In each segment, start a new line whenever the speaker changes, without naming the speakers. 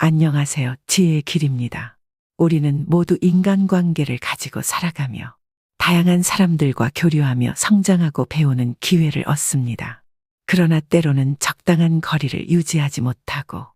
안녕하세요. 지혜의 길입니다. 우리는 모두 인간관계를 가지고 살아가며 다양한 사람들과 교류하며 성장하고 배우는 기회를 얻습니다. 그러나 때로는 적당한 거리를 유지하지 못하고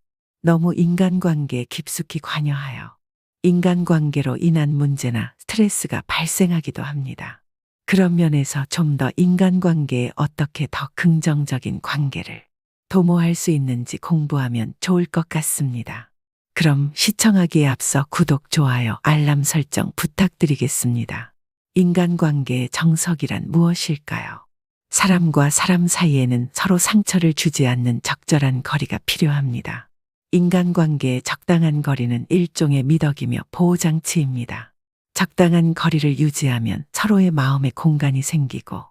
너무 인간관계에 깊숙이 관여하여 인간관계로 인한 문제나 스트레스가 발생하기도 합니다. 그런 면에서 좀 더 인간관계에 어떻게 더 긍정적인 관계를 도모할 수 있는지 공부하면 좋을 것 같습니다. 그럼 시청하기에 앞서 구독, 좋아요, 알람 설정 부탁드리겠습니다. 인간관계의 정석이란 무엇일까요? 사람과 사람 사이에는 서로 상처를 주지 않는 적절한 거리가 필요합니다. 인간관계의 적당한 거리는 일종의 미덕이며 보호장치입니다. 적당한 거리를 유지하면 서로의 마음의 공간이 생기고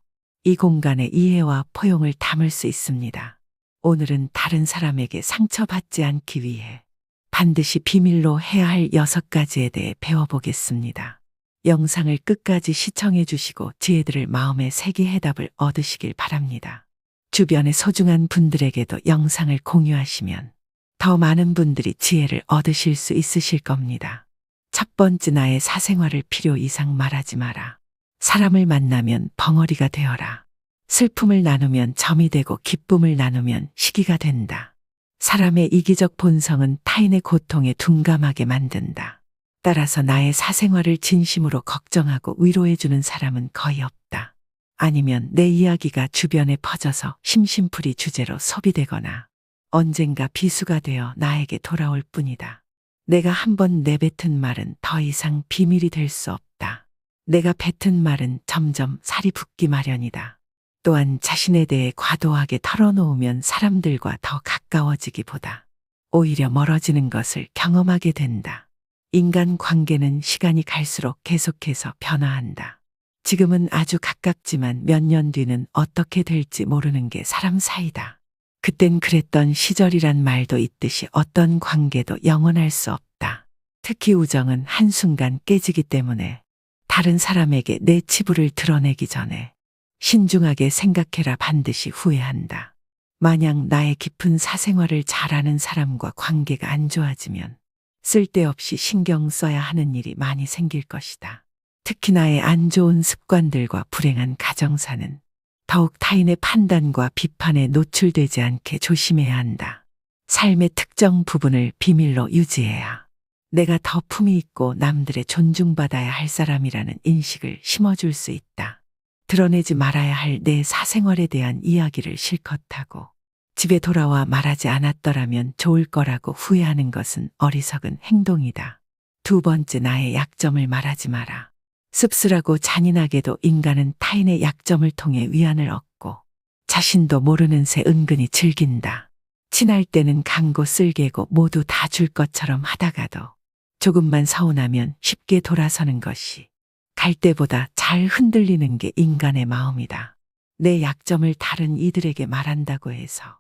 이 공간에 이해와 포용을 담을 수 있습니다. 오늘은 다른 사람에게 상처받지 않기 위해 반드시 비밀로 해야 할 6가지에 대해 배워보겠습니다. 영상을 끝까지 시청해 주시고 지혜들을 마음에 새기 해답을 얻으시길 바랍니다. 주변의 소중한 분들에게도 영상을 공유하시면 더 많은 분들이 지혜를 얻으실 수 있으실 겁니다. 첫 번째, 나의 사생활을 필요 이상 말하지 마라. 사람을 만나면 벙어리가 되어라. 슬픔을 나누면 점이 되고 기쁨을 나누면 시기가 된다. 사람의 이기적 본성은 타인의 고통에 둔감하게 만든다. 따라서 나의 사생활을 진심으로 걱정하고 위로해주는 사람은 거의 없다. 아니면 내 이야기가 주변에 퍼져서 심심풀이 주제로 소비되거나 언젠가 비수가 되어 나에게 돌아올 뿐이다. 내가 한번 내뱉은 말은 더 이상 비밀이 될 수 없다. 내가 뱉은 말은 점점 살이 붙기 마련이다. 또한 자신에 대해 과도하게 털어놓으면 사람들과 더 가까워지기보다 오히려 멀어지는 것을 경험하게 된다. 인간 관계는 시간이 갈수록 계속해서 변화한다. 지금은 아주 가깝지만 몇 년 뒤는 어떻게 될지 모르는 게 사람 사이다. 그땐 그랬던 시절이란 말도 있듯이 어떤 관계도 영원할 수 없다. 특히 우정은 한순간 깨지기 때문에 다른 사람에게 내 치부를 드러내기 전에 신중하게 생각해라. 반드시 후회한다. 만약 나의 깊은 사생활을 잘 아는 사람과 관계가 안 좋아지면 쓸데없이 신경 써야 하는 일이 많이 생길 것이다. 특히 나의 안 좋은 습관들과 불행한 가정사는 더욱 타인의 판단과 비판에 노출되지 않게 조심해야 한다. 삶의 특정 부분을 비밀로 유지해야 내가 더 품위 있고 남들의 존중받아야 할 사람이라는 인식을 심어줄 수 있다. 드러내지 말아야 할 내 사생활에 대한 이야기를 실컷 하고 집에 돌아와 말하지 않았더라면 좋을 거라고 후회하는 것은 어리석은 행동이다. 두 번째, 나의 약점을 말하지 마라. 씁쓸하고 잔인하게도 인간은 타인의 약점을 통해 위안을 얻고 자신도 모르는 새 은근히 즐긴다. 친할 때는 강고 쓸개고 모두 다 줄 것처럼 하다가도 조금만 서운하면 쉽게 돌아서는 것이 갈 때보다 잘 흔들리는 게 인간의 마음이다. 내 약점을 다른 이들에게 말한다고 해서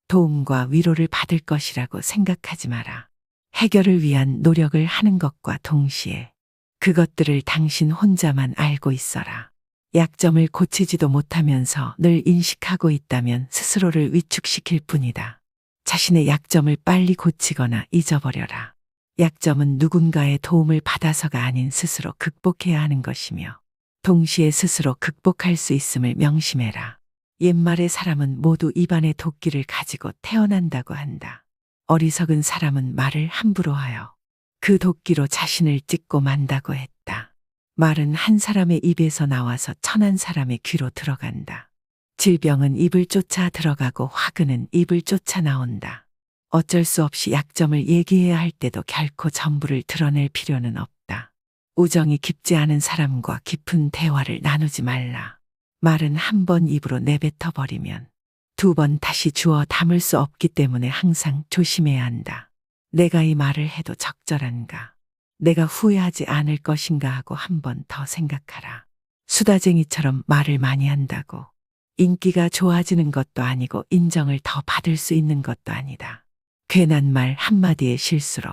도움과 위로를 받을 것이라고 생각하지 마라. 해결을 위한 노력을 하는 것과 동시에 그것들을 당신 혼자만 알고 있어라. 약점을 고치지도 못하면서 늘 인식하고 있다면 스스로를 위축시킬 뿐이다. 자신의 약점을 빨리 고치거나 잊어버려라. 약점은 누군가의 도움을 받아서가 아닌 스스로 극복해야 하는 것이며 동시에 스스로 극복할 수 있음을 명심해라. 옛말의 사람은 모두 입안에 도끼를 가지고 태어난다고 한다. 어리석은 사람은 말을 함부로 하여 그 도끼로 자신을 찢고 만다고 했다. 말은 한 사람의 입에서 나와서 1000한 사람의 귀로 들어간다. 질병은 입을 쫓아 들어가고 화근은 입을 쫓아 나온다. 어쩔 수 없이 약점을 얘기해야 할 때도 결코 전부를 드러낼 필요는 없다. 우정이 깊지 않은 사람과 깊은 대화를 나누지 말라. 말은 한 번 입으로 내뱉어 버리면 2번 다시 주워 담을 수 없기 때문에 항상 조심해야 한다. 내가 이 말을 해도 적절한가? 내가 후회하지 않을 것인가 하고 한 번 더 생각하라. 수다쟁이처럼 말을 많이 한다고 인기가 좋아지는 것도 아니고 인정을 더 받을 수 있는 것도 아니다. 괜한 말 한마디의 실수로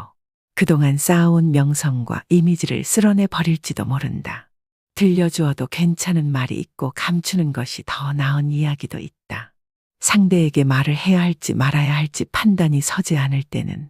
그동안 쌓아온 명성과 이미지를 쓸어내 버릴지도 모른다. 들려주어도 괜찮은 말이 있고 감추는 것이 더 나은 이야기도 있다. 상대에게 말을 해야 할지 말아야 할지 판단이 서지 않을 때는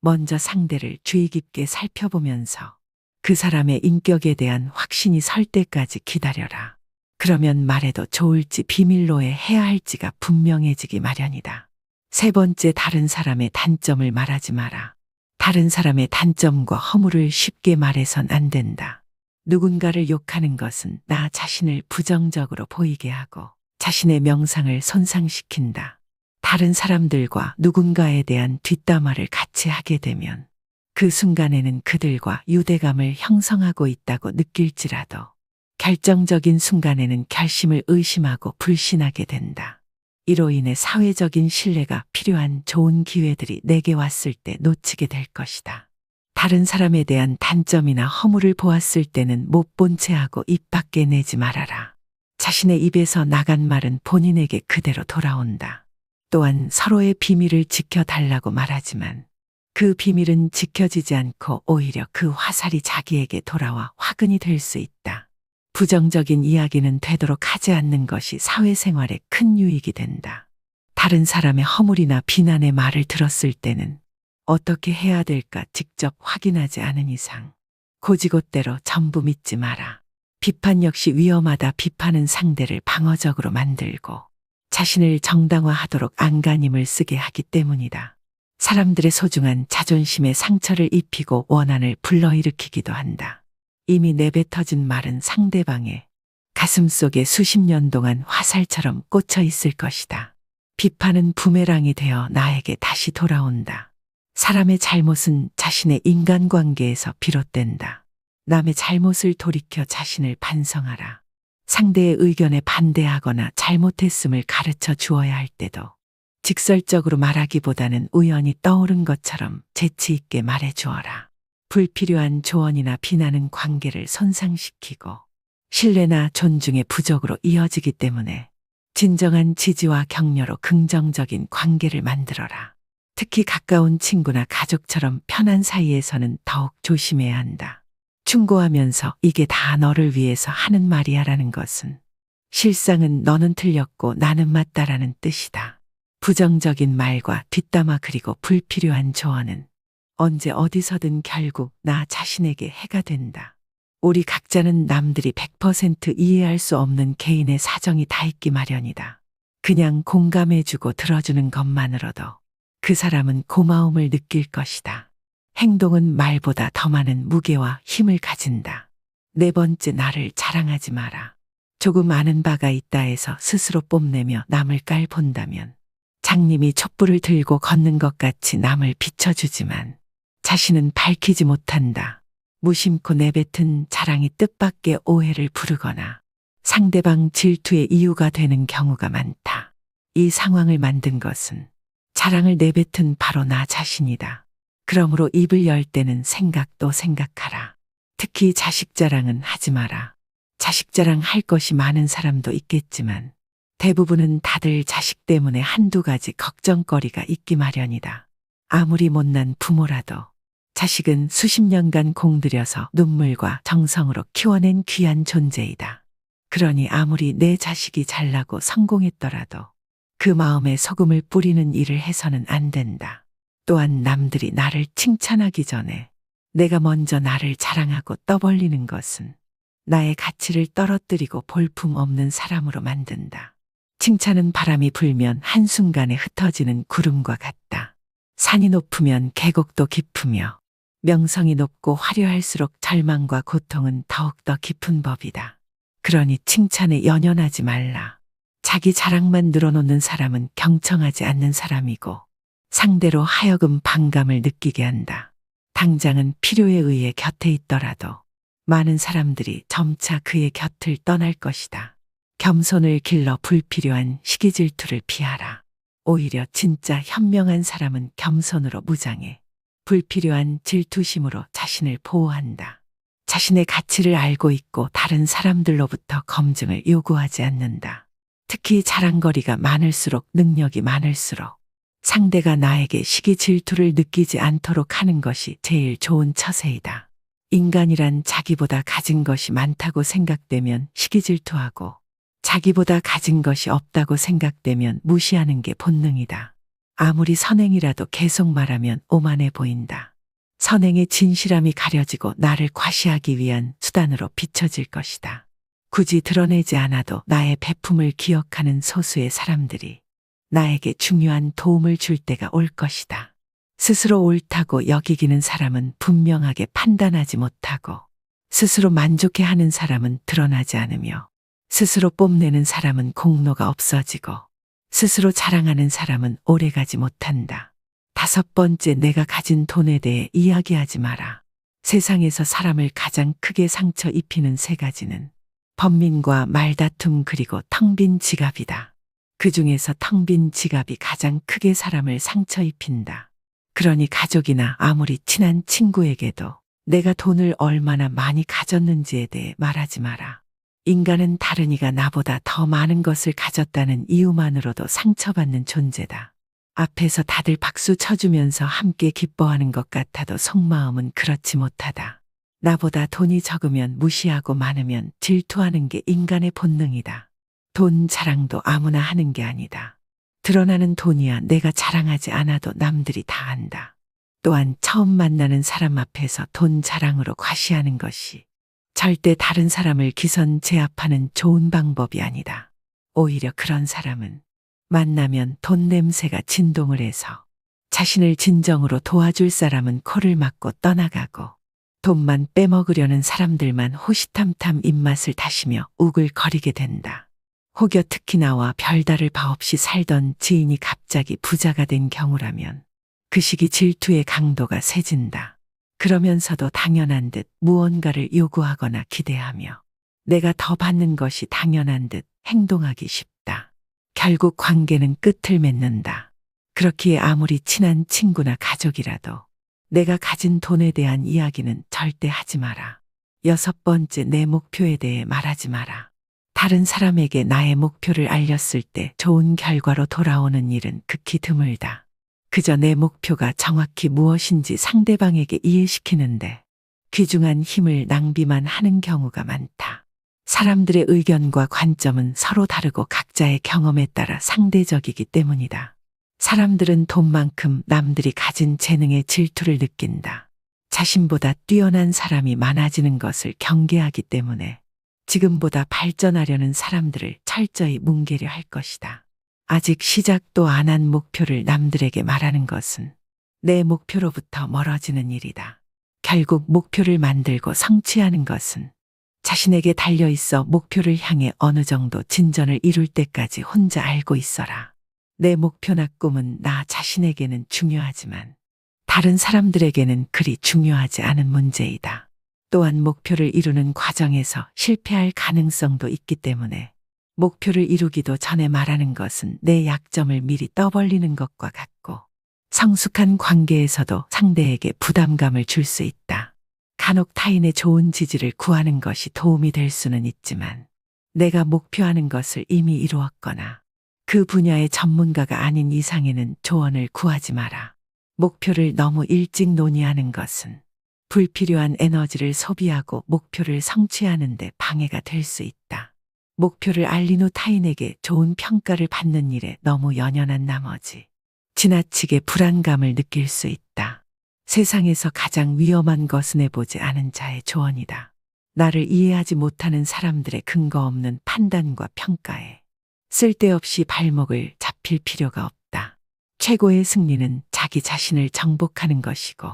먼저 상대를 주의 깊게 살펴보면서 그 사람의 인격에 대한 확신이 설 때까지 기다려라. 그러면 말해도 좋을지 비밀로에 해야 할지가 분명해지기 마련이다. 세 번째, 다른 사람의 단점을 말하지 마라. 다른 사람의 단점과 허물을 쉽게 말해선 안 된다. 누군가를 욕하는 것은 나 자신을 부정적으로 보이게 하고 자신의 명상을 손상시킨다. 다른 사람들과 누군가에 대한 뒷담화를 같이 하게 되면 그 순간에는 그들과 유대감을 형성하고 있다고 느낄지라도 결정적인 순간에는 결심을 의심하고 불신하게 된다. 이로 인해 사회적인 신뢰가 필요한 좋은 기회들이 내게 왔을 때 놓치게 될 것이다. 다른 사람에 대한 단점이나 허물을 보았을 때는 못 본 채 하고 입 밖에 내지 말아라. 자신의 입에서 나간 말은 본인에게 그대로 돌아온다. 또한 서로의 비밀을 지켜달라고 말하지만 그 비밀은 지켜지지 않고 오히려 그 화살이 자기에게 돌아와 화근이 될 수 있다. 부정적인 이야기는 되도록 하지 않는 것이 사회생활에 큰 유익이 된다. 다른 사람의 허물이나 비난의 말을 들었을 때는 어떻게 해야 될까 직접 확인하지 않은 이상 고지곳대로 전부 믿지 마라. 비판 역시 위험하다. 비판은 상대를 방어적으로 만들고 자신을 정당화하도록 안간힘을 쓰게 하기 때문이다. 사람들의 소중한 자존심에 상처를 입히고 원한을 불러일으키기도 한다. 이미 내뱉어진 말은 상대방의 가슴속에 수십 년 동안 화살처럼 꽂혀 있을 것이다. 비판은 부메랑이 되어 나에게 다시 돌아온다. 사람의 잘못은 자신의 인간관계에서 비롯된다. 남의 잘못을 돌이켜 자신을 반성하라. 상대의 의견에 반대하거나 잘못했음을 가르쳐 주어야 할 때도 직설적으로 말하기보다는 우연히 떠오른 것처럼 재치 있게 말해 주어라. 불필요한 조언이나 비난은 관계를 손상시키고 신뢰나 존중의 부족으로 이어지기 때문에 진정한 지지와 격려로 긍정적인 관계를 만들어라. 특히 가까운 친구나 가족처럼 편한 사이에서는 더욱 조심해야 한다. 충고하면서 이게 다 너를 위해서 하는 말이야라는 것은 실상은 너는 틀렸고 나는 맞다라는 뜻이다. 부정적인 말과 뒷담화 그리고 불필요한 조언은 언제 어디서든 결국 나 자신에게 해가 된다. 우리 각자는 남들이 100% 이해할 수 없는 개인의 사정이 다 있기 마련이다. 그냥 공감해주고 들어주는 것만으로도 그 사람은 고마움을 느낄 것이다. 행동은 말보다 더 많은 무게와 힘을 가진다. 네 번째, 나를 자랑하지 마라. 조금 아는 바가 있다 해서 스스로 뽐내며 남을 깔본다면 장님이 촛불을 들고 걷는 것 같이 남을 비춰주지만 자신은 밝히지 못한다. 무심코 내뱉은 자랑이 뜻밖의 오해를 부르거나 상대방 질투의 이유가 되는 경우가 많다. 이 상황을 만든 것은 자랑을 내뱉은 바로 나 자신이다. 그러므로 입을 열 때는 생각도 생각하라. 특히 자식 자랑은 하지 마라. 자식 자랑 할 것이 많은 사람도 있겠지만 대부분은 다들 자식 때문에 한두 가지 걱정거리가 있기 마련이다. 아무리 못난 부모라도 자식은 수십 년간 공들여서 눈물과 정성으로 키워낸 귀한 존재이다. 그러니 아무리 내 자식이 잘나고 성공했더라도 그 마음에 소금을 뿌리는 일을 해서는 안 된다. 또한 남들이 나를 칭찬하기 전에 내가 먼저 나를 자랑하고 떠벌리는 것은 나의 가치를 떨어뜨리고 볼품없는 사람으로 만든다. 칭찬은 바람이 불면 한순간에 흩어지는 구름과 같다. 산이 높으면 계곡도 깊으며 명성이 높고 화려할수록 절망과 고통은 더욱더 깊은 법이다. 그러니 칭찬에 연연하지 말라. 자기 자랑만 늘어놓는 사람은 경청하지 않는 사람이고 상대로 하여금 반감을 느끼게 한다. 당장은 필요에 의해 곁에 있더라도 많은 사람들이 점차 그의 곁을 떠날 것이다. 겸손을 길러 불필요한 시기 질투를 피하라. 오히려 진짜 현명한 사람은 겸손으로 무장해 불필요한 질투심으로 자신을 보호한다. 자신의 가치를 알고 있고 다른 사람들로부터 검증을 요구하지 않는다. 특히 자랑거리가 많을수록 능력이 많을수록 상대가 나에게 시기 질투를 느끼지 않도록 하는 것이 제일 좋은 처세이다. 인간이란 자기보다 가진 것이 많다고 생각되면 시기 질투하고 자기보다 가진 것이 없다고 생각되면 무시하는 게 본능이다. 아무리 선행이라도 계속 말하면 오만해 보인다. 선행의 진실함이 가려지고 나를 과시하기 위한 수단으로 비춰질 것이다. 굳이 드러내지 않아도 나의 베품을 기억하는 소수의 사람들이 나에게 중요한 도움을 줄 때가 올 것이다. 스스로 옳다고 여기기는 사람은 분명하게 판단하지 못하고, 스스로 만족해하는 사람은 드러나지 않으며, 스스로 뽐내는 사람은 공로가 없어지고, 스스로 자랑하는 사람은 오래가지 못한다. 5번째, 내가 가진 돈에 대해 이야기하지 마라. 세상에서 사람을 가장 크게 상처 입히는 3가지는 번민과 말다툼 그리고 텅 빈 지갑이다. 그 중에서 텅 빈 지갑이 가장 크게 사람을 상처 입힌다. 그러니 가족이나 아무리 친한 친구에게도 내가 돈을 얼마나 많이 가졌는지에 대해 말하지 마라. 인간은 다른 이가 나보다 더 많은 것을 가졌다는 이유만으로도 상처받는 존재다. 앞에서 다들 박수 쳐주면서 함께 기뻐하는 것 같아도 속마음은 그렇지 못하다. 나보다 돈이 적으면 무시하고 많으면 질투하는 게 인간의 본능이다. 돈 자랑도 아무나 하는 게 아니다. 드러나는 돈이야 내가 자랑하지 않아도 남들이 다 안다. 또한 처음 만나는 사람 앞에서 돈 자랑으로 과시하는 것이 절대 다른 사람을 기선 제압하는 좋은 방법이 아니다. 오히려 그런 사람은 만나면 돈 냄새가 진동을 해서 자신을 진정으로 도와줄 사람은 코를 막고 떠나가고, 돈만 빼먹으려는 사람들만 호시탐탐 입맛을 다시며 우글거리게 된다. 혹여 특히 나와 별다를 바 없이 살던 지인이 갑자기 부자가 된 경우라면 그 시기 질투의 강도가 세진다. 그러면서도 당연한 듯 무언가를 요구하거나 기대하며 내가 더 받는 것이 당연한 듯 행동하기 쉽다. 결국 관계는 끝을 맺는다. 그렇기에 아무리 친한 친구나 가족이라도 내가 가진 돈에 대한 이야기는 절대 하지 마라. 6번째, 내 목표에 대해 말하지 마라. 다른 사람에게 나의 목표를 알렸을 때 좋은 결과로 돌아오는 일은 극히 드물다. 그저 내 목표가 정확히 무엇인지 상대방에게 이해시키는데 귀중한 힘을 낭비만 하는 경우가 많다. 사람들의 의견과 관점은 서로 다르고 각자의 경험에 따라 상대적이기 때문이다. 사람들은 돈만큼 남들이 가진 재능에 질투를 느낀다. 자신보다 뛰어난 사람이 많아지는 것을 경계하기 때문에 지금보다 발전하려는 사람들을 철저히 뭉개려 할 것이다. 아직 시작도 안 한 목표를 남들에게 말하는 것은 내 목표로부터 멀어지는 일이다. 결국 목표를 만들고 성취하는 것은 자신에게 달려있어 목표를 향해 어느 정도 진전을 이룰 때까지 혼자 알고 있어라. 내 목표나 꿈은 나 자신에게는 중요하지만 다른 사람들에게는 그리 중요하지 않은 문제이다. 또한 목표를 이루는 과정에서 실패할 가능성도 있기 때문에 목표를 이루기도 전에 말하는 것은 내 약점을 미리 떠벌리는 것과 같고, 성숙한 관계에서도 상대에게 부담감을 줄 수 있다. 간혹 타인의 좋은 지지를 구하는 것이 도움이 될 수는 있지만 내가 목표하는 것을 이미 이루었거나 그 분야의 전문가가 아닌 이상에는 조언을 구하지 마라. 목표를 너무 일찍 논의하는 것은 불필요한 에너지를 소비하고 목표를 성취하는 데 방해가 될 수 있다. 목표를 알린 후 타인에게 좋은 평가를 받는 일에 너무 연연한 나머지 지나치게 불안감을 느낄 수 있다. 세상에서 가장 위험한 것은 해보지 않은 자의 조언이다. 나를 이해하지 못하는 사람들의 근거 없는 판단과 평가에 쓸데없이 발목을 잡힐 필요가 없다. 최고의 승리는 자기 자신을 정복하는 것이고,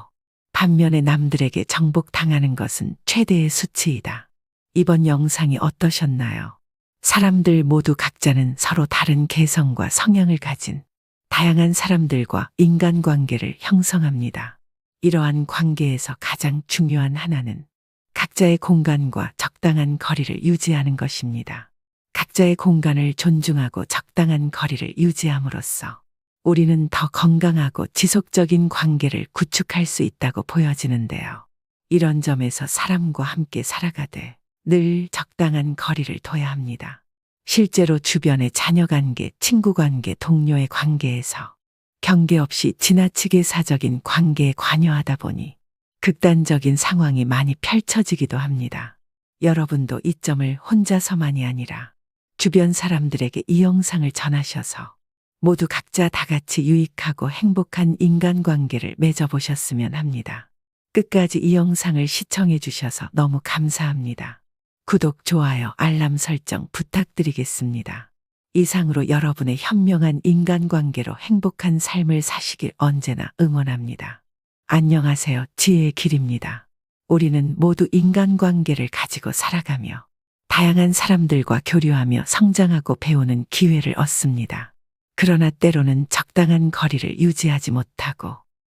반면에 남들에게 정복당하는 것은 최대의 수치이다. 이번 영상이 어떠셨나요? 사람들 모두 각자는 서로 다른 개성과 성향을 가진 다양한 사람들과 인간관계를 형성합니다. 이러한 관계에서 가장 중요한 하나는 각자의 공간과 적당한 거리를 유지하는 것입니다. 각자의 공간을 존중하고 적당한 거리를 유지함으로써 우리는 더 건강하고 지속적인 관계를 구축할 수 있다고 보여지는데요. 이런 점에서 사람과 함께 살아가되 늘 적당한 거리를 둬야 합니다. 실제로 주변의 자녀관계, 친구관계, 동료의 관계에서 경계 없이 지나치게 사적인 관계에 관여하다 보니 극단적인 상황이 많이 펼쳐지기도 합니다. 여러분도 이 점을 혼자서만이 아니라 주변 사람들에게 이 영상을 전하셔서 모두 각자 다 같이 유익하고 행복한 인간관계를 맺어보셨으면 합니다. 끝까지 이 영상을 시청해 주셔서 너무 감사합니다. 구독, 좋아요, 알람 설정 부탁드리겠습니다. 이상으로 여러분의 현명한 인간관계로 행복한 삶을 사시길 언제나 응원합니다. 안녕하세요. 지혜의 길입니다. 우리는 모두 인간관계를 가지고 살아가며 다양한 사람들과 교류하며 성장하고 배우는 기회를 얻습니다. 그러나 때로는 적당한 거리를 유지하지 못하고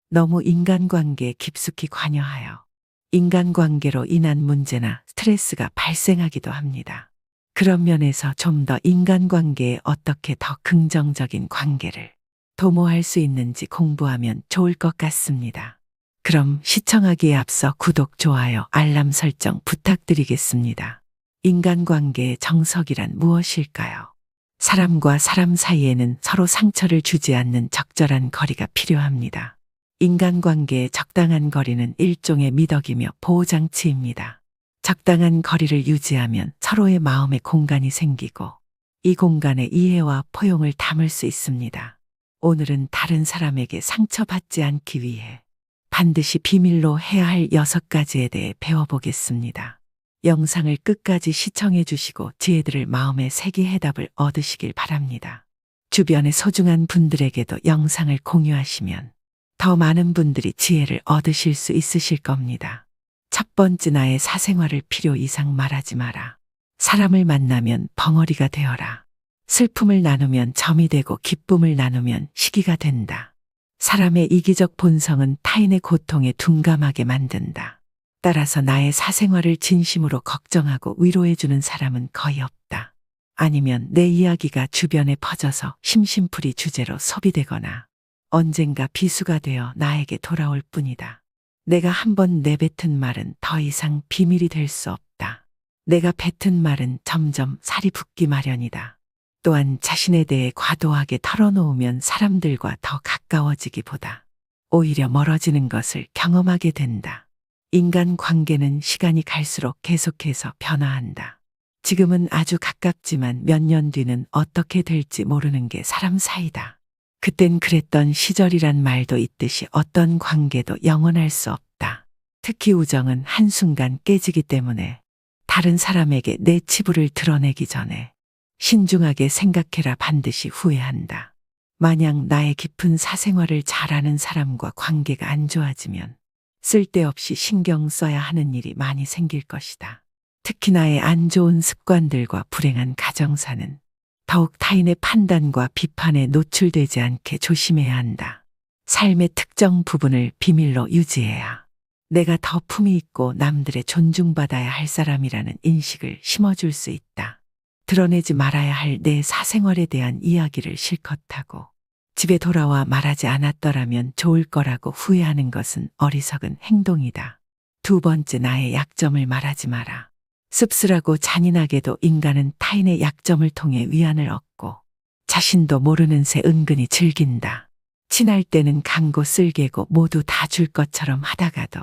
너무 인간관계에 깊숙이 관여하여 인간관계로 인한 문제나 스트레스가 발생하기도 합니다. 그런 면에서 좀 더 인간관계에 어떻게 더 긍정적인 관계를 도모할 수 있는지 공부하면 좋을 것 같습니다. 그럼 시청하기에 앞서 구독, 좋아요, 알람 설정 부탁드리겠습니다. 인간관계의 정석이란 무엇일까요? 사람과 사람 사이에는 서로 상처를 주지 않는 적절한 거리가 필요합니다. 인간관계의 적당한 거리는 일종의 미덕이며 보호장치입니다. 적당한 거리를 유지하면 서로의 마음의 공간이 생기고 이 공간에 이해와 포용을 담을 수 있습니다. 오늘은 다른 사람에게 상처받지 않기 위해 반드시 비밀로 해야 할 6가지에 대해 배워보겠습니다. 영상을 끝까지 시청해 주시고 지혜들을 마음에 새기 해답을 얻으시길 바랍니다. 주변의 소중한 분들에게도 영상을 공유하시면 더 많은 분들이 지혜를 얻으실 수 있으실 겁니다. 첫 번째, 나의 사생활을 필요 이상 말하지 마라. 사람을 만나면 벙어리가 되어라. 슬픔을 나누면 점이 되고 기쁨을 나누면 시기가 된다. 사람의 이기적 본성은 타인의 고통에 둔감하게 만든다. 따라서 나의 사생활을 진심으로 걱정하고 위로해주는 사람은 거의 없다. 아니면 내 이야기가 주변에 퍼져서 심심풀이 주제로 소비되거나 언젠가 비수가 되어 나에게 돌아올 뿐이다. 내가 한번 내뱉은 말은 더 이상 비밀이 될 수 없다. 내가 뱉은 말은 점점 살이 붙기 마련이다. 또한 자신에 대해 과도하게 털어놓으면 사람들과 더 가까워지기보다 오히려 멀어지는 것을 경험하게 된다. 인간 관계는 시간이 갈수록 계속해서 변화한다. 지금은 아주 가깝지만 몇 년 뒤는 어떻게 될지 모르는 게 사람 사이다. 그땐 그랬던 시절이란 말도 있듯이 어떤 관계도 영원할 수 없다. 특히 우정은 한순간 깨지기 때문에 다른 사람에게 내 치부를 드러내기 전에 신중하게 생각해라. 반드시 후회한다. 만약 나의 깊은 사생활을 잘 아는 사람과 관계가 안 좋아지면 쓸데없이 신경 써야 하는 일이 많이 생길 것이다. 특히 나의 안 좋은 습관들과 불행한 가정사는 더욱 타인의 판단과 비판에 노출되지 않게 조심해야 한다. 삶의 특정 부분을 비밀로 유지해야 내가 더 품위 있고 남들의 존중받아야 할 사람이라는 인식을 심어줄 수 있다. 드러내지 말아야 할 내 사생활에 대한 이야기를 실컷 하고 집에 돌아와 말하지 않았더라면 좋을 거라고 후회하는 것은 어리석은 행동이다. 두 번째, 나의 약점을 말하지 마라. 씁쓸하고 잔인하게도 인간은 타인의 약점을 통해 위안을 얻고 자신도 모르는 새 은근히 즐긴다. 친할 때는 강고 쓸개고 모두 다 줄 것처럼 하다가도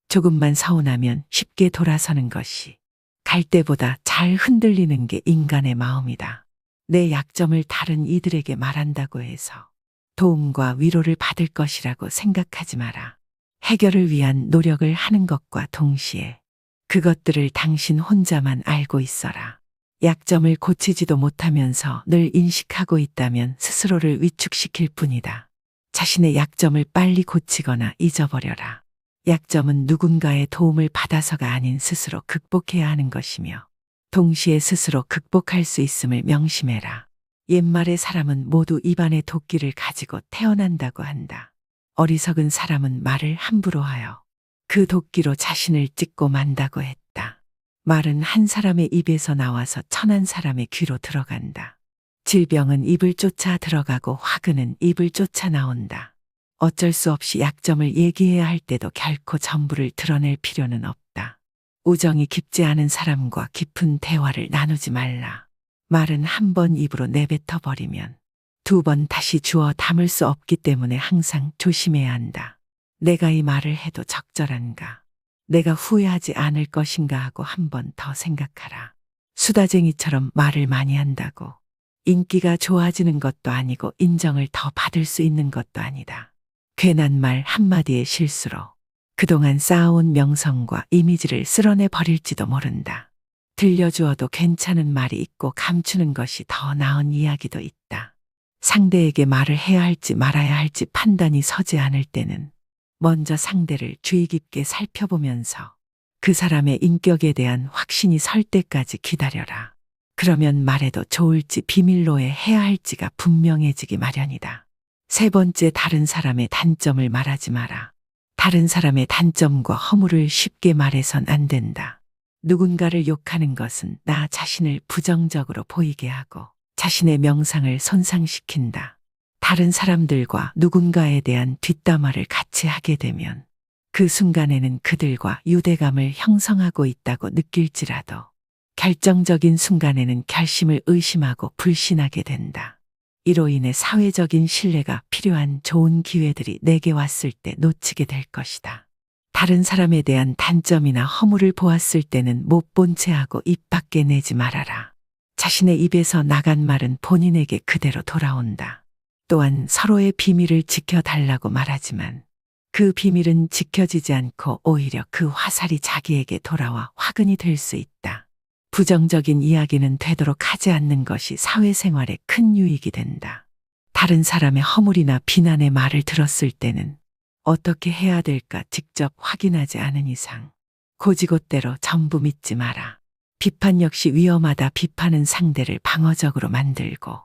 조금만 서운하면 쉽게 돌아서는 것이 갈 때보다 잘 흔들리는 게 인간의 마음이다. 내 약점을 다른 이들에게 말한다고 해서 도움과 위로를 받을 것이라고 생각하지 마라. 해결을 위한 노력을 하는 것과 동시에 그것들을 당신 혼자만 알고 있어라. 약점을 고치지도 못하면서 늘 인식하고 있다면 스스로를 위축시킬 뿐이다. 자신의 약점을 빨리 고치거나 잊어버려라. 약점은 누군가의 도움을 받아서가 아닌 스스로 극복해야 하는 것이며 동시에 스스로 극복할 수 있음을 명심해라. 옛말에 사람은 모두 입안에 도끼를 가지고 태어난다고 한다. 어리석은 사람은 말을 함부로 하여 그 도끼로 자신을 찢고 만다고 했다. 말은 한 사람의 입에서 나와서 1000한 사람의 귀로 들어간다. 질병은 입을 쫓아 들어가고 화근은 입을 쫓아 나온다. 어쩔 수 없이 약점을 얘기해야 할 때도 결코 전부를 드러낼 필요는 없다. 우정이 깊지 않은 사람과 깊은 대화를 나누지 말라. 말은 한 번 입으로 내뱉어 버리면 2번 다시 주워 담을 수 없기 때문에 항상 조심해야 한다. 내가 이 말을 해도 적절한가? 내가 후회하지 않을 것인가 하고 한 번 더 생각하라. 수다쟁이처럼 말을 많이 한다고 인기가 좋아지는 것도 아니고 인정을 더 받을 수 있는 것도 아니다. 괜한 말 한마디의 실수로 그동안 쌓아온 명성과 이미지를 쓸어내 버릴지도 모른다. 들려주어도 괜찮은 말이 있고 감추는 것이 더 나은 이야기도 있다. 상대에게 말을 해야 할지 말아야 할지 판단이 서지 않을 때는 먼저 상대를 주의 깊게 살펴보면서 그 사람의 인격에 대한 확신이 설 때까지 기다려라. 그러면 말해도 좋을지 비밀로에 해야 할지가 분명해지기 마련이다. 세 번째, 다른 사람의 단점을 말하지 마라. 다른 사람의 단점과 허물을 쉽게 말해선 안 된다. 누군가를 욕하는 것은 나 자신을 부정적으로 보이게 하고 자신의 명상을 손상시킨다. 다른 사람들과 누군가에 대한 뒷담화를 같이 하게 되면 그 순간에는 그들과 유대감을 형성하고 있다고 느낄지라도 결정적인 순간에는 결심을 의심하고 불신하게 된다. 이로 인해 사회적인 신뢰가 필요한 좋은 기회들이 내게 왔을 때 놓치게 될 것이다. 다른 사람에 대한 단점이나 허물을 보았을 때는 못 본 채 하고 입 밖에 내지 말아라. 자신의 입에서 나간 말은 본인에게 그대로 돌아온다. 또한 서로의 비밀을 지켜달라고 말하지만 그 비밀은 지켜지지 않고 오히려 그 화살이 자기에게 돌아와 화근이 될 수 있다. 부정적인 이야기는 되도록 하지 않는 것이 사회생활에 큰 유익이 된다. 다른 사람의 허물이나 비난의 말을 들었을 때는 어떻게 해야 될까 직접 확인하지 않은 이상 곧이곧대로 전부 믿지 마라. 비판 역시 위험하다. 비판은 상대를 방어적으로 만들고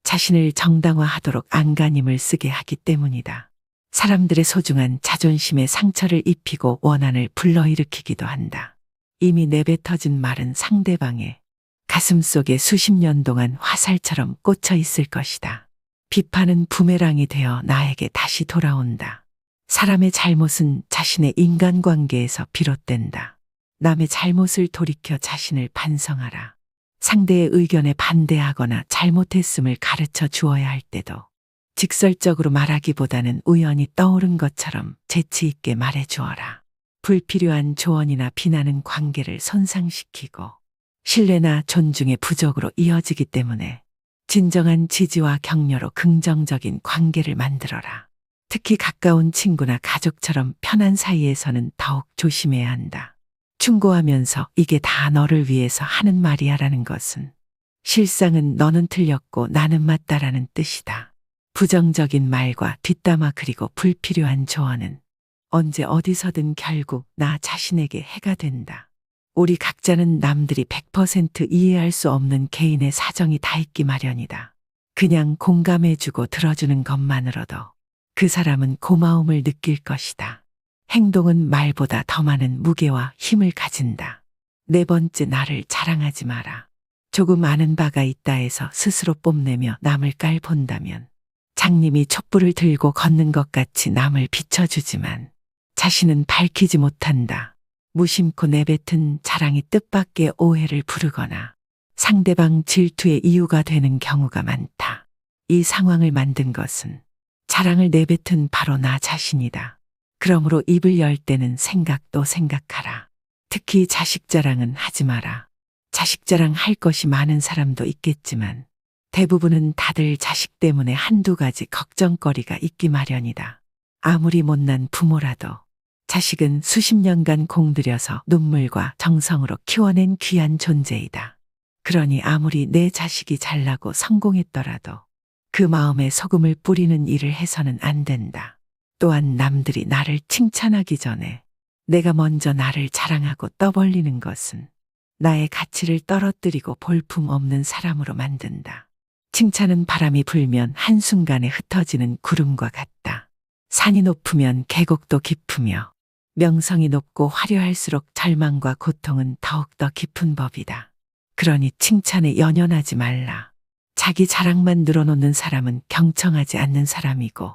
자신을 정당화하도록 안간힘을 쓰게 하기 때문이다. 사람들의 소중한 자존심에 상처를 입히고 원한을 불러일으키기도 한다. 이미 내뱉어진 말은 상대방의 가슴속에 수십 년 동안 화살처럼 꽂혀 있을 것이다. 비판은 부메랑이 되어 나에게 다시 돌아온다. 사람의 잘못은 자신의 인간관계에서 비롯된다. 남의 잘못을 돌이켜 자신을 반성하라. 상대의 의견에 반대하거나 잘못했음을 가르쳐 주어야 할 때도 직설적으로 말하기보다는 우연히 떠오른 것처럼 재치 있게 말해 주어라. 불필요한 조언이나 비난은 관계를 손상시키고 신뢰나 존중의 부족으로 이어지기 때문에 진정한 지지와 격려로 긍정적인 관계를 만들어라. 특히 가까운 친구나 가족처럼 편한 사이에서는 더욱 조심해야 한다. 충고하면서 이게 다 너를 위해서 하는 말이야라는 것은 실상은 너는 틀렸고 나는 맞다라는 뜻이다. 부정적인 말과 뒷담화 그리고 불필요한 조언은 언제 어디서든 결국 나 자신에게 해가 된다. 우리 각자는 남들이 100% 이해할 수 없는 개인의 사정이 다 있기 마련이다. 그냥 공감해주고 들어주는 것만으로도 그 사람은 고마움을 느낄 것이다. 행동은 말보다 더 많은 무게와 힘을 가진다. 네 번째, 나를 자랑하지 마라. 조금 아는 바가 있다 해서 스스로 뽐내며 남을 깔본다면 장님이 촛불을 들고 걷는 것 같이 남을 비춰주지만 자신은 밝히지 못한다. 무심코 내뱉은 자랑이 뜻밖의 오해를 부르거나 상대방 질투의 이유가 되는 경우가 많다. 이 상황을 만든 것은 자랑을 내뱉은 바로 나 자신이다. 그러므로 입을 열 때는 생각도 생각하라. 특히 자식 자랑은 하지 마라. 자식 자랑 할 것이 많은 사람도 있겠지만 대부분은 다들 자식 때문에 한두 가지 걱정거리가 있기 마련이다. 아무리 못난 부모라도 자식은 수십 년간 공들여서 눈물과 정성으로 키워낸 귀한 존재이다. 그러니 아무리 내 자식이 잘나고 성공했더라도 그 마음에 소금을 뿌리는 일을 해서는 안 된다. 또한 남들이 나를 칭찬하기 전에 내가 먼저 나를 자랑하고 떠벌리는 것은 나의 가치를 떨어뜨리고 볼품없는 사람으로 만든다. 칭찬은 바람이 불면 한순간에 흩어지는 구름과 같다. 산이 높으면 계곡도 깊으며 명성이 높고 화려할수록 절망과 고통은 더욱더 깊은 법이다. 그러니 칭찬에 연연하지 말라. 자기 자랑만 늘어놓는 사람은 경청하지 않는 사람이고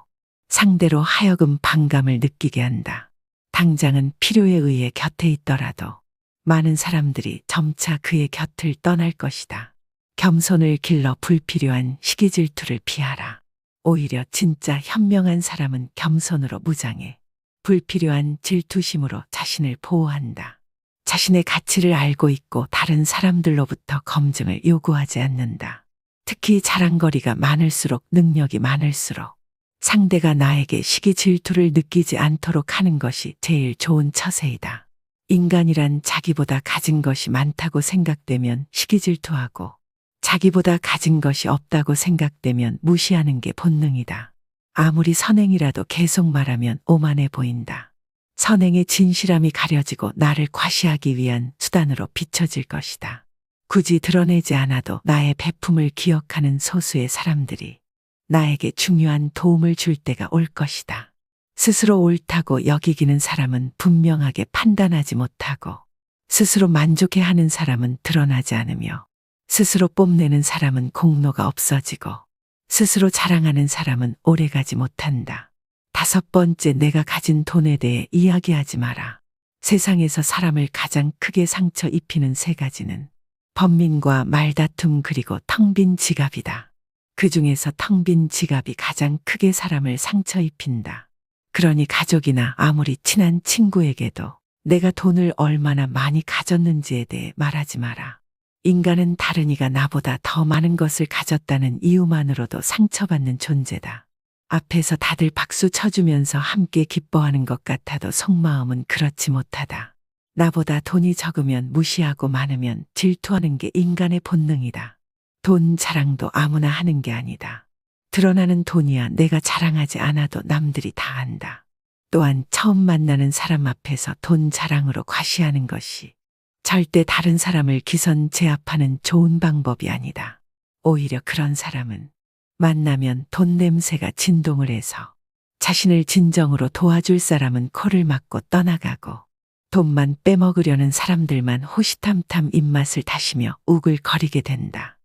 상대로 하여금 반감을 느끼게 한다. 당장은 필요에 의해 곁에 있더라도 많은 사람들이 점차 그의 곁을 떠날 것이다. 겸손을 길러 불필요한 시기 질투를 피하라. 오히려 진짜 현명한 사람은 겸손으로 무장해 불필요한 질투심으로 자신을 보호한다. 자신의 가치를 알고 있고 다른 사람들로부터 검증을 요구하지 않는다. 특히 자랑거리가 많을수록 능력이 많을수록 상대가 나에게 시기 질투를 느끼지 않도록 하는 것이 제일 좋은 처세이다. 인간이란 자기보다 가진 것이 많다고 생각되면 시기 질투하고 자기보다 가진 것이 없다고 생각되면 무시하는 게 본능이다. 아무리 선행이라도 계속 말하면 오만해 보인다. 선행의 진실함이 가려지고 나를 과시하기 위한 수단으로 비춰질 것이다. 굳이 드러내지 않아도 나의 베품을 기억하는 소수의 사람들이 나에게 중요한 도움을 줄 때가 올 것이다. 스스로 옳다고 여기기는 사람은 분명하게 판단하지 못하고 스스로 만족해하는 사람은 드러나지 않으며 스스로 뽐내는 사람은 공로가 없어지고 스스로 자랑하는 사람은 오래가지 못한다. 5번째, 내가 가진 돈에 대해 이야기하지 마라. 세상에서 사람을 가장 크게 상처 입히는 3가지는 번민과 말다툼 그리고 텅 빈 지갑이다. 그 중에서 텅 빈 지갑이 가장 크게 사람을 상처 입힌다. 그러니 가족이나 아무리 친한 친구에게도 내가 돈을 얼마나 많이 가졌는지에 대해 말하지 마라. 인간은 다른 이가 나보다 더 많은 것을 가졌다는 이유만으로도 상처받는 존재다. 앞에서 다들 박수 쳐주면서 함께 기뻐하는 것 같아도 속마음은 그렇지 못하다. 나보다 돈이 적으면 무시하고 많으면 질투하는 게 인간의 본능이다. 돈 자랑도 아무나 하는 게 아니다. 드러나는 돈이야 내가 자랑하지 않아도 남들이 다 안다. 또한 처음 만나는 사람 앞에서 돈 자랑으로 과시하는 것이 절대 다른 사람을 기선 제압하는 좋은 방법이 아니다. 오히려 그런 사람은 만나면 돈 냄새가 진동을 해서 자신을 진정으로 도와줄 사람은 코를 막고 떠나가고 돈만 빼먹으려는 사람들만 호시탐탐 입맛을 다시며 우글거리게 된다.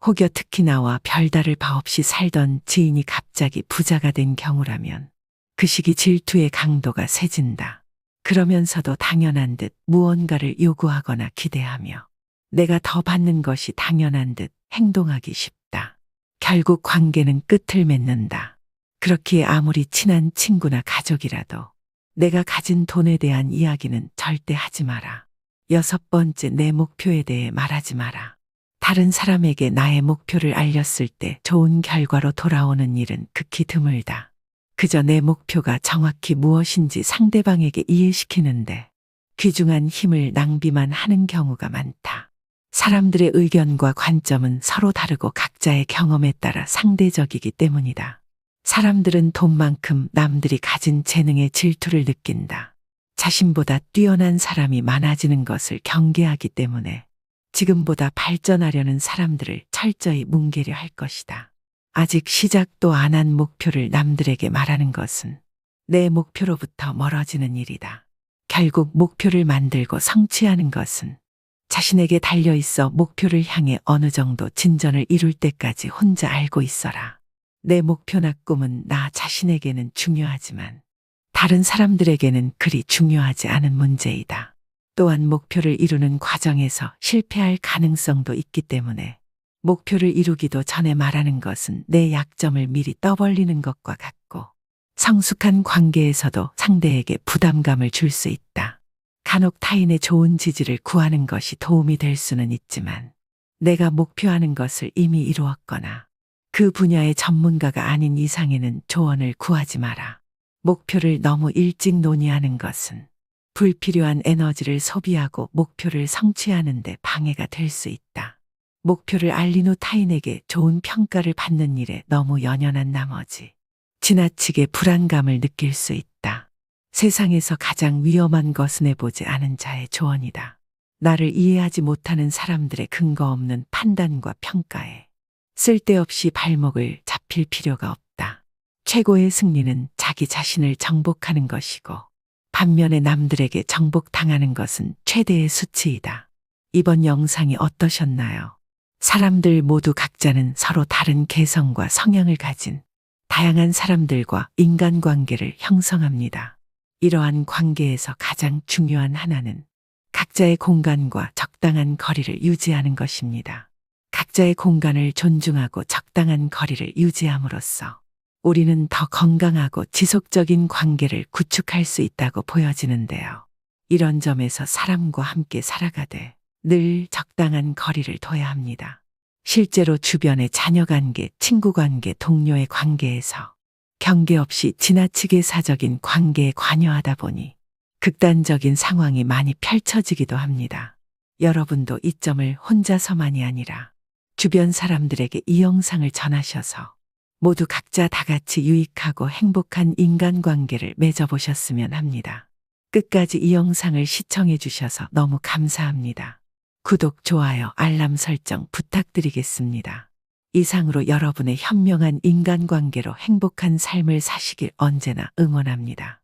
혹여 특히 나와 별다를 바 없이 살던 지인이 갑자기 부자가 된 경우라면 그 시기 질투의 강도가 세진다. 그러면서도 당연한 듯 무언가를 요구하거나 기대하며 내가 더 받는 것이 당연한 듯 행동하기 쉽다. 결국 관계는 끝을 맺는다. 그렇기에 아무리 친한 친구나 가족이라도 내가 가진 돈에 대한 이야기는 절대 하지 마라. 6번째, 내 목표에 대해 말하지 마라. 다른 사람에게 나의 목표를 알렸을 때 좋은 결과로 돌아오는 일은 극히 드물다. 그저 내 목표가 정확히 무엇인지 상대방에게 이해시키는데 귀중한 힘을 낭비만 하는 경우가 많다. 사람들의 의견과 관점은 서로 다르고 각자의 경험에 따라 상대적이기 때문이다. 사람들은 돈만큼 남들이 가진 재능에 질투를 느낀다. 자신보다 뛰어난 사람이 많아지는 것을 경계하기 때문에 지금보다 발전하려는 사람들을 철저히 뭉개려 할 것이다. 아직 시작도 안 한 목표를 남들에게 말하는 것은 내 목표로부터 멀어지는 일이다. 결국 목표를 만들고 성취하는 것은 자신에게 달려있어 목표를 향해 어느 정도 진전을 이룰 때까지 혼자 알고 있어라. 내 목표나 꿈은 나 자신에게는 중요하지만 다른 사람들에게는 그리 중요하지 않은 문제이다. 또한 목표를 이루는 과정에서 실패할 가능성도 있기 때문에 목표를 이루기도 전에 말하는 것은 내 약점을 미리 떠벌리는 것과 같고 성숙한 관계에서도 상대에게 부담감을 줄 수 있다. 간혹 타인의 좋은 지지를 구하는 것이 도움이 될 수는 있지만 내가 목표하는 것을 이미 이루었거나 그 분야의 전문가가 아닌 이상에는 조언을 구하지 마라. 목표를 너무 일찍 논의하는 것은 불필요한 에너지를 소비하고 목표를 성취하는 데 방해가 될 수 있다. 목표를 알린 후 타인에게 좋은 평가를 받는 일에 너무 연연한 나머지 지나치게 불안감을 느낄 수 있다. 세상에서 가장 위험한 것은 해보지 않은 자의 조언이다. 나를 이해하지 못하는 사람들의 근거 없는 판단과 평가에 쓸데없이 발목을 잡힐 필요가 없다. 최고의 승리는 자기 자신을 정복하는 것이고 반면에 남들에게 정복당하는 것은 최대의 수치이다. 이번 영상이 어떠셨나요? 사람들 모두 각자는 서로 다른 개성과 성향을 가진 다양한 사람들과 인간관계를 형성합니다. 이러한 관계에서 가장 중요한 하나는 각자의 공간과 적당한 거리를 유지하는 것입니다. 각자의 공간을 존중하고 적당한 거리를 유지함으로써 우리는 더 건강하고 지속적인 관계를 구축할 수 있다고 보여지는데요. 이런 점에서 사람과 함께 살아가되 늘 적당한 거리를 둬야 합니다. 실제로 주변의 자녀 관계, 친구 관계, 동료의 관계에서 경계 없이 지나치게 사적인 관계에 관여하다 보니 극단적인 상황이 많이 펼쳐지기도 합니다. 여러분도 이 점을 혼자서만이 아니라 주변 사람들에게 이 영상을 전하셔서 모두 각자 다 같이 유익하고 행복한 인간관계를 맺어보셨으면 합니다. 끝까지 이 영상을 시청해 주셔서 너무 감사합니다. 구독, 좋아요, 알람 설정 부탁드리겠습니다. 이상으로 여러분의 현명한 인간관계로 행복한 삶을 사시길 언제나 응원합니다.